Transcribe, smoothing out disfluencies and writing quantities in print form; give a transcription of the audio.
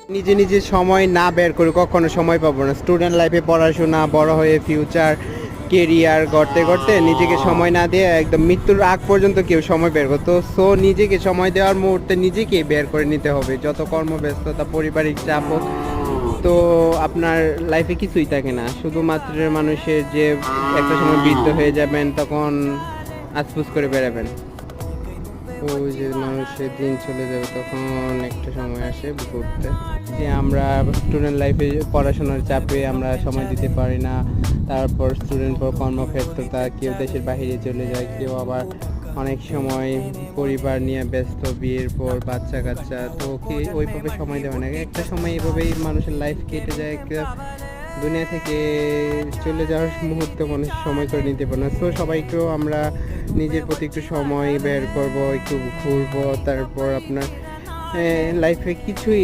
নিজে নিজে সময় না বের করে কখনো সময় পাবো না। স্টুডেন্ট লাইফে পড়াশোনা, বড় হয়ে ফিউচার, কেরিয়ার গড়তে গড়তে নিজেকে সময় না দিয়ে একদম মৃত্যুর আগ পর্যন্ত কেউ সময় বের করতো। সো নিজেকে সময় দেওয়ার মুহূর্তে নিজেকে বের করে নিতে হবে, যত কর্মব্যস্ততা, পারিবারিক চাপ হোক। তো আপনার লাইফে কিছুই থাকে না, শুধুমাত্র মানুষের যে একটা সময় বৃদ্ধ হয়ে যাবেন তখন আফসোস করে বেড়াবেন। ওই যে মানুষের দিন চলে যাবে তখন একটা সময় আসে ঘুরতে, যে আমরা স্টুডেন্ট লাইফে পড়াশোনার চাপে আমরা সময় দিতে পারি না। তারপর স্টুডেন্ট পর কর্মক্ষেত্রতা, কেউ দেশের বাইরে চলে যায়, কেউ আবার অনেক সময় পরিবার নিয়ে ব্যস্ত, বিয়ের পর বাচ্চা কাচ্চা, তো কি ওইভাবে সময় দেওয়া না। একটা সময় এভাবেই মানুষের লাইফ কেটে যায়, একটা দুনিয়া থেকে চলে যাওয়ার মুহূর্তে মানুষ সময় করে নিতে পারে না। সো সবাইকেও আমরা নিজের প্রতি একটু সময় বের করব, একটু ঘুরবো, তারপর আপনার লাইফে কিছুই